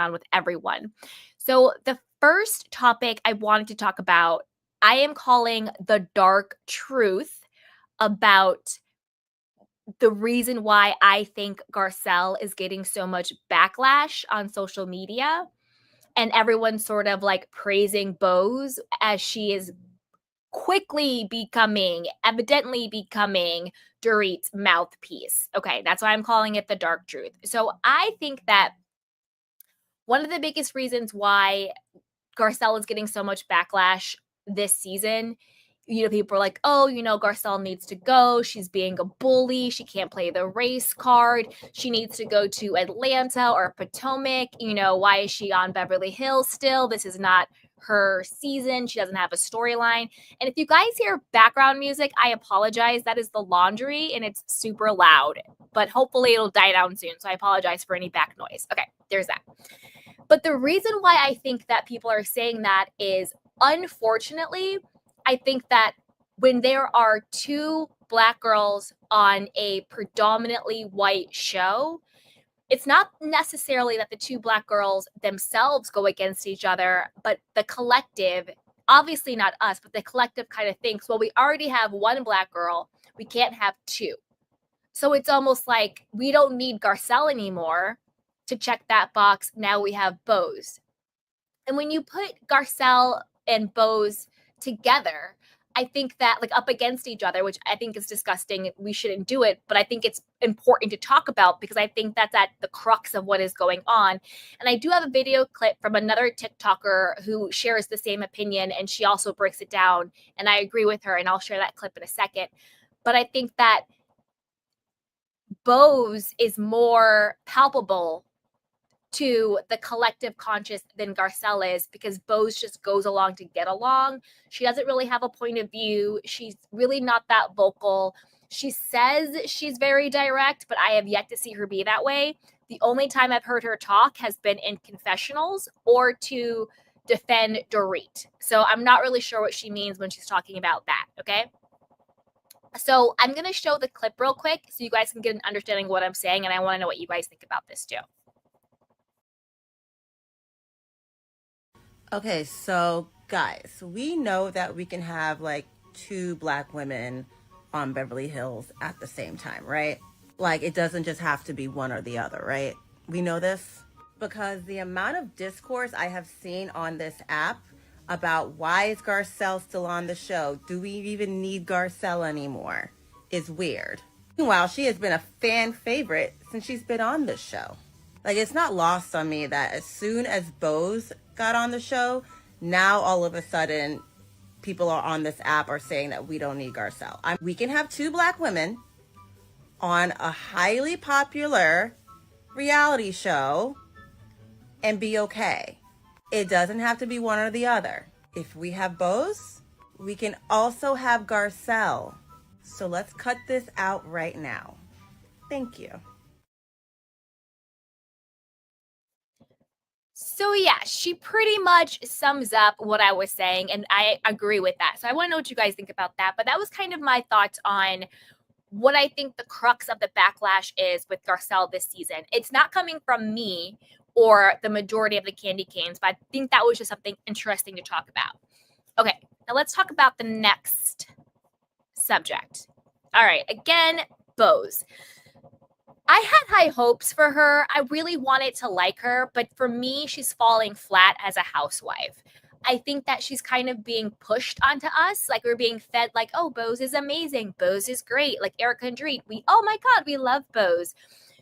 on with everyone. So the first topic I wanted to talk about, I am calling the dark truth about the reason why I think Garcelle is getting so much backlash on social media and everyone's sort of like praising Bose as she is evidently becoming Dorit's mouthpiece. Okay, that's why I'm calling it the dark truth. So I think that one of the biggest reasons why Garcelle is getting so much backlash this season, people are like, oh, Garcelle needs to go. She's being a bully. She can't play the race card. She needs to go to Atlanta or Potomac. Why is she on Beverly Hills still? This is not her season. She doesn't have a storyline. And if you guys hear background music, I apologize. That is the laundry and it's super loud, but hopefully it'll die down soon. So I apologize for any back noise. Okay, there's that. But the reason why I think that people are saying that is, unfortunately, I think that when there are two Black girls on a predominantly white show, it's not necessarily that the two Black girls themselves go against each other, but the collective, obviously not us, but the collective kind of thinks, well, we already have one Black girl, we can't have two. So it's almost like we don't need Garcelle anymore to check that box. Now we have Bose. And when you put Garcelle and Bose together, I think that like up against each other, which I think is disgusting, we shouldn't do it, but I think it's important to talk about because I think that's at the crux of what is going on. And I do have a video clip from another TikToker who shares the same opinion, and she also breaks it down, and I agree with her, and I'll share that clip in a second. But I think that Bose is more palpable to the collective conscious than Garcelle is, because Bose just goes along to get along. She doesn't really have a point of view. She's really not that vocal. She says she's very direct, but I have yet to see her be that way. The only time I've heard her talk has been in confessionals or to defend Dorit. So I'm not really sure what she means when she's talking about that, okay? So I'm going to show the clip real quick so you guys can get an understanding of what I'm saying, and I want to know what you guys think about this too. Okay, so guys, we know that we can have like two Black women on Beverly Hills at the same time, right? Like it doesn't just have to be one or the other, right? We know this because the amount of discourse I have seen on this app about why is Garcelle still on the show? Do we even need Garcelle anymore? Is weird. Meanwhile, she has been a fan favorite since she's been on this show. Like, it's not lost on me that as soon as Bose got on the show, now all of a sudden people are on this app are saying that we don't need Garcelle. We can have two Black women on a highly popular reality show and be okay. It doesn't have to be one or the other. If we have Bose, we can also have Garcelle. So let's cut this out right now. Thank you. So yeah, she pretty much sums up what I was saying, and I agree with that. So I want to know what you guys think about that. But that was kind of my thoughts on what I think the crux of the backlash is with Garcelle this season. It's not coming from me or the majority of the Candy Canes, but I think that was just something interesting to talk about. Okay, now let's talk about the next subject. All right, again, Bose. I had high hopes for her. I really wanted to like her, but for me, she's falling flat as a housewife. I think that she's kind of being pushed onto us. Like we're being fed like, oh, Bose is amazing. Bose is great. Like Erica and Dorit, oh my God, we love Bose.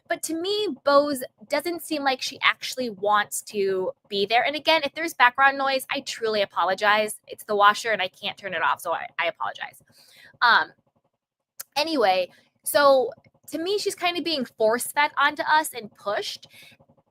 But to me, Bose doesn't seem like she actually wants to be there. And again, if there's background noise, I truly apologize. It's the washer and I can't turn it off, so I apologize. Anyway, so to me, she's kind of being force-fed onto us and pushed.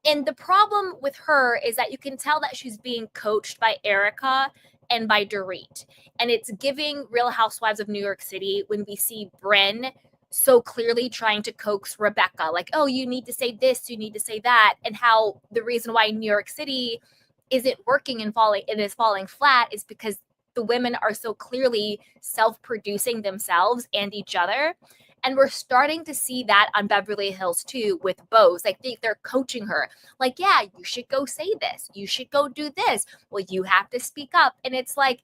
And the problem with her is that you can tell that she's being coached by Erica and by Dorit. And it's giving Real Housewives of New York City when we see Brynn so clearly trying to coax Rebecca. Like, oh, you need to say this, you need to say that. And how the reason why New York City isn't working and is falling flat is because the women are so clearly self-producing themselves and each other. And we're starting to see that on Beverly Hills too with Bose. Like they're coaching her. Like, yeah, you should go say this. You should go do this. Well, you have to speak up. And it's like,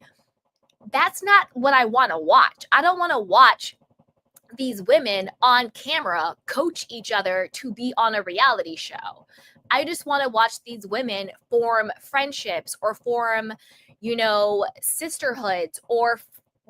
that's not what I want to watch. I don't want to watch these women on camera coach each other to be on a reality show. I just want to watch these women form friendships or form, sisterhoods or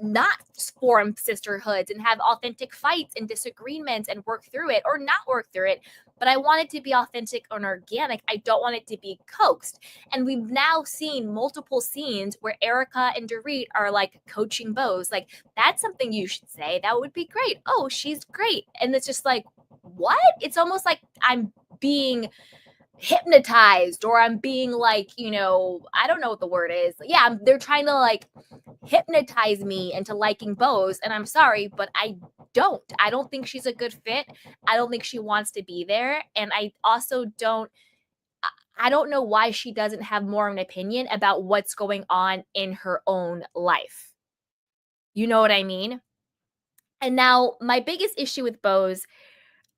not form sisterhoods and have authentic fights and disagreements and work through it or not work through it. But I want it to be authentic and organic. I don't want it to be coaxed. And we've now seen multiple scenes where Erica and Dorit are like coaching Bose. Like, that's something you should say. That would be great. Oh, she's great. And it's just like, what? It's almost like I'm being hypnotized or I'm being like, I don't know what the word is. Yeah, they're trying to like hypnotize me into liking Bose. And I'm sorry, but I don't think she's a good fit. I don't think she wants to be there. And I also I don't know why she doesn't have more of an opinion about what's going on in her own life. You know what I mean? And now my biggest issue with Bose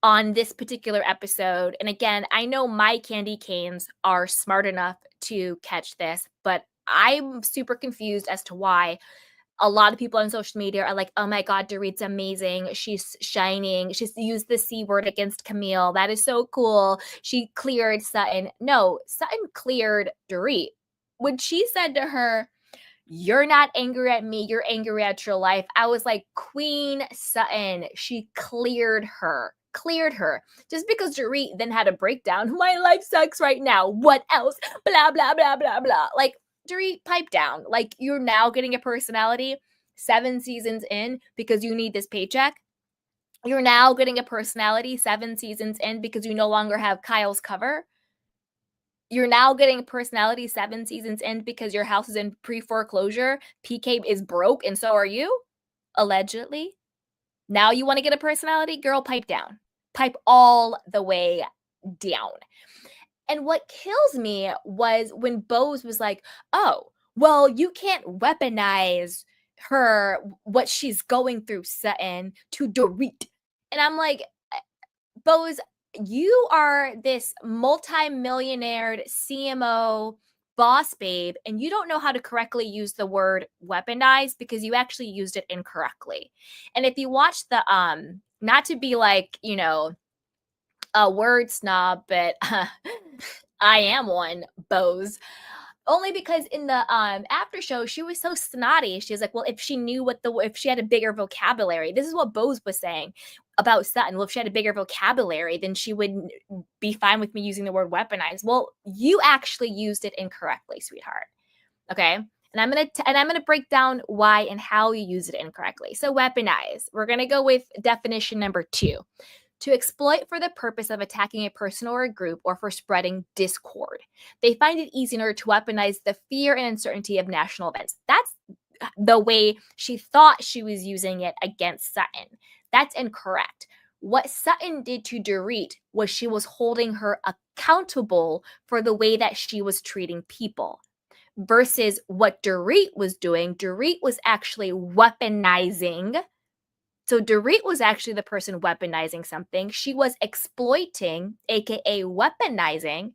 on this particular episode, and again, I know my candy canes are smart enough to catch this, but I'm super confused as to why a lot of people on social media are like, oh my God, Dorit's amazing. She's shining. She's used the C word against Camille. That is so cool. She cleared Sutton. No, Sutton cleared Dorit. When she said to her, you're not angry at me, you're angry at your life, I was like, Queen Sutton, she cleared her. Just because Dorit then had a breakdown. My life sucks right now. What else? Blah, blah, blah, blah, blah. Like, Dorit, pipe down. Like, you're now getting a personality 7 seasons in because you need this paycheck. You're now getting a personality 7 seasons in because you no longer have Kyle's cover. You're now getting a personality 7 seasons in because your house is in pre-foreclosure. PK is broke, and so are you, allegedly. Now you want to get a personality? Girl, pipe down. Pipe all the way down. And what kills me was when Bose was like, oh, well, you can't weaponize her, what she's going through, Sutton, to Dorit. And I'm like, Bose, you are this multi-millionaire CMO boss babe, and you don't know how to correctly use the word weaponize because you actually used it incorrectly. And if you watch the, not to be like, a word snob, but I am one, Bose. Only because in the after show, she was so snotty. She was like, well, if she knew if she had a bigger vocabulary, this is what Bose was saying about Sutton. Well, if she had a bigger vocabulary, then she would be fine with me using the word weaponize. Well, you actually used it incorrectly, sweetheart. Okay. And I'm gonna break down why and how you use it incorrectly. So weaponize. We're gonna go with definition number 2. To exploit for the purpose of attacking a person or a group or for spreading discord. They find it easier to weaponize the fear and uncertainty of national events. That's the way she thought she was using it against Sutton. That's incorrect. What Sutton did to Dorit was she was holding her accountable for the way that she was treating people. Versus what Dorit was doing, Dorit was actually weaponizing. So Dorit was actually the person weaponizing something. She was exploiting, aka weaponizing,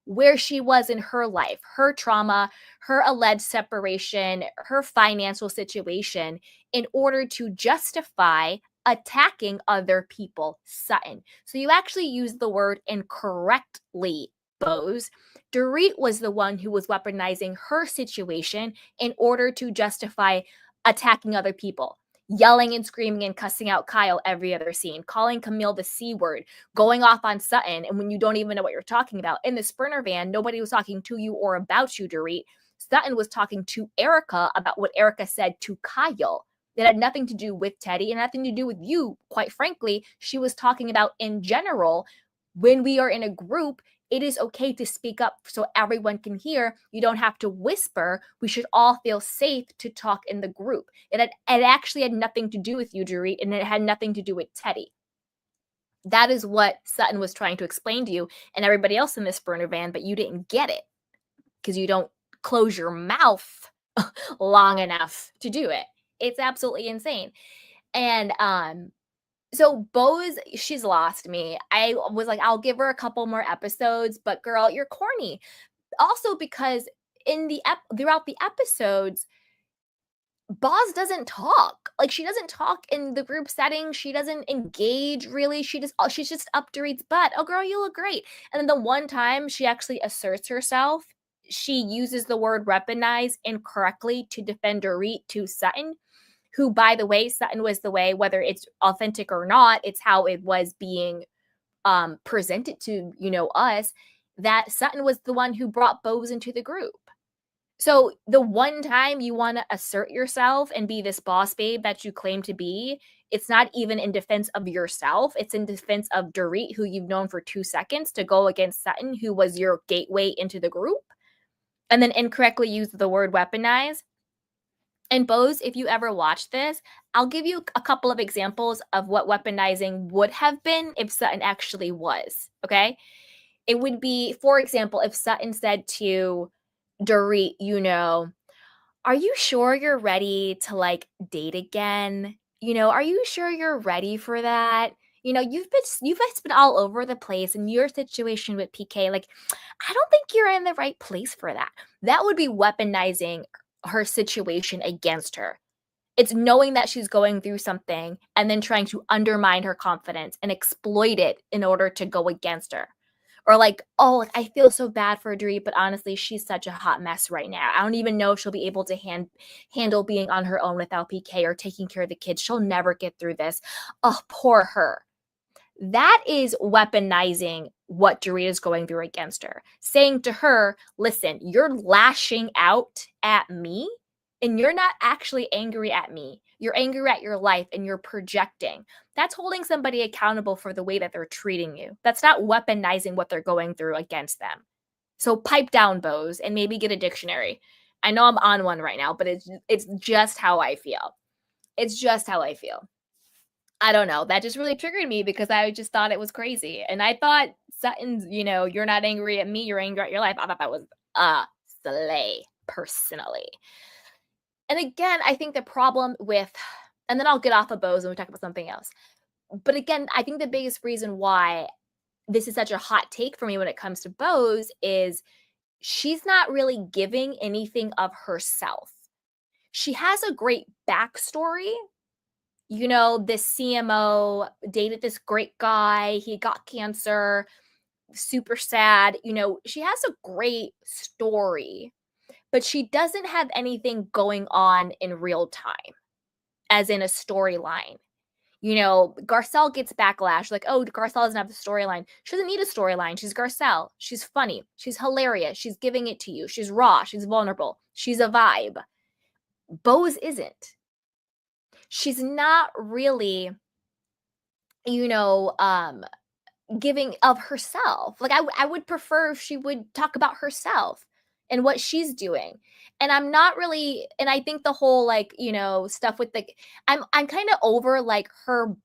where she was in her life, her trauma, her alleged separation, her financial situation, in order to justify attacking other people, Sutton. So you actually used the word incorrectly, Bose. Dorit was the one who was weaponizing her situation in order to justify attacking other people. Yelling and screaming and cussing out Kyle every other scene, calling Camille the C word, going off on Sutton, and when you don't even know what you're talking about. In the Sprinter van, nobody was talking to you or about you, Dorit. Sutton was talking to Erica about what Erica said to Kyle. It had nothing to do with Teddy and nothing to do with you, quite frankly. She was talking about in general, when we are in a group, it is okay to speak up so everyone can hear. You don't have to whisper. We should all feel safe to talk in the group. It actually had nothing to do with you, Dorit, and it had nothing to do with Teddy. That is what Sutton was trying to explain to you and everybody else in this burner van, but you didn't get it because you don't close your mouth long enough to do it. It's absolutely insane. And So Bose, she's lost me. I was like, I'll give her a couple more episodes, but girl, you're corny. Also because throughout the episodes, Boz doesn't talk. Like she doesn't talk in the group setting. She doesn't engage really. She's just up Dorit's butt. Oh girl, you look great. And then the one time she actually asserts herself, she uses the word weaponize incorrectly to defend Dorit to Sutton, who by the way, Sutton was the way, whether it's authentic or not, it's how it was being presented to, us, that Sutton was the one who brought Bose into the group. So the one time you want to assert yourself and be this boss babe that you claim to be, it's not even in defense of yourself. It's in defense of Dorit, who you've known for 2 seconds, to go against Sutton, who was your gateway into the group, and then incorrectly use the word weaponize. And Bose, if you ever watch this, I'll give you a couple of examples of what weaponizing would have been if Sutton actually was, okay? It would be, for example, if Sutton said to Dorit, are you sure you're ready to like date again? Are you sure you're ready for that? You've been all over the place in your situation with PK. Like, I don't think you're in the right place for that. That would be weaponizing her situation against her. It's knowing that she's going through something and then trying to undermine her confidence and exploit it in order to go against her. Or like, oh, like, I feel so bad for Dorit, but honestly, she's such a hot mess right now. I don't even know if she'll be able to handle being on her own without PK or taking care of the kids. She'll never get through this. Oh, poor her. That is weaponizing what Dorit is going through against her. Saying to her, listen, you're lashing out at me and you're not actually angry at me. You're angry at your life and you're projecting. That's holding somebody accountable for the way that they're treating you. That's not weaponizing what they're going through against them. So pipe down, Bose, and maybe get a dictionary. I know I'm on one right now, but it's just how I feel. It's just how I feel. I don't know. That just really triggered me because I just thought it was crazy. And I thought Sutton's, you're not angry at me, you're angry at your life. I thought that was a slay, personally. And again, I think the problem with, and then I'll get off of Bose and we talk about something else. But again, I think the biggest reason why this is such a hot take for me when it comes to Bose is she's not really giving anything of herself. She has a great backstory. This CMO dated this great guy. He got cancer, super sad. She has a great story, but she doesn't have anything going on in real time, as in a storyline. Garcelle gets backlash, like, oh, Garcelle doesn't have the storyline. She doesn't need a storyline. She's Garcelle. She's funny. She's hilarious. She's giving it to you. She's raw. She's vulnerable. She's a vibe. Bose isn't. She's not really, giving of herself. Like I would prefer if she would talk about herself and what she's doing. And I'm not really, and I think the whole like, stuff with I'm kind of over like her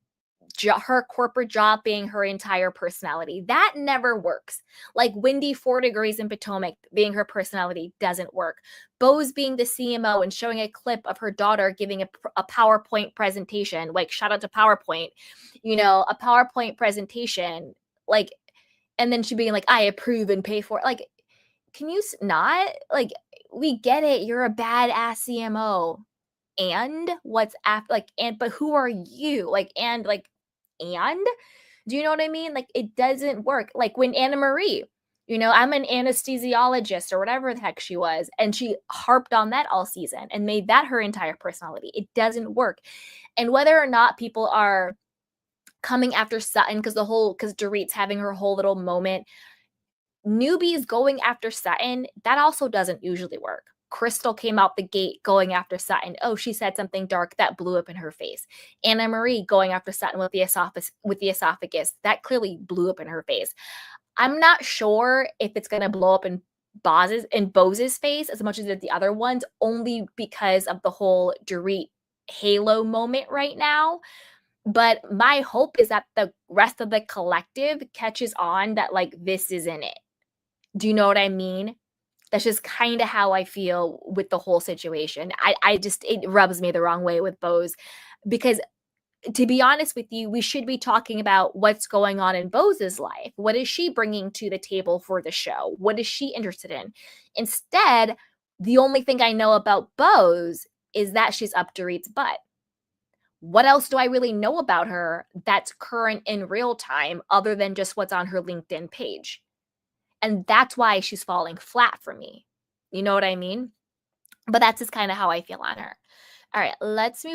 corporate job being her entire personality. That never works. Like Wendy 4 Degrees in Potomac being her personality doesn't work. Bose being the CMO and showing a clip of her daughter giving a PowerPoint presentation, like shout out to PowerPoint, a PowerPoint presentation, like, and then she being like, I approve and pay for it. Like, can you not? Like, we get it. You're a badass CMO. And what's after, like, but who are you? Like, and like, and do you know what I mean? Like, it doesn't work. Like when Anna Marie, I'm an anesthesiologist or whatever the heck she was, and she harped on that all season and made that her entire personality. It doesn't work. And whether or not people are coming after Sutton because Dorit's having her whole little moment, newbies going after Sutton, that also doesn't usually work. Crystal came out the gate going after Sutton. Oh, she said something dark that blew up in her face. Anna Marie going after Sutton with the esophagus that clearly blew up in her face. I'm not sure if it's gonna blow up in Bose's face as much as the other ones, only because of the whole Dorit halo moment right now. But my hope is that the rest of the collective catches on that like this isn't it. Do you know what I mean? That's just kind of how I feel with the whole situation. It rubs me the wrong way with Bose because to be honest with you, we should be talking about what's going on in Bose's life. What is she bringing to the table for the show? What is she interested in? Instead, the only thing I know about Bose is that she's up Dorit's butt. What else do I really know about her that's current in real time other than just what's on her LinkedIn page? And that's why she's falling flat for me. You know what I mean? But that's just kind of how I feel on her. All right, let's move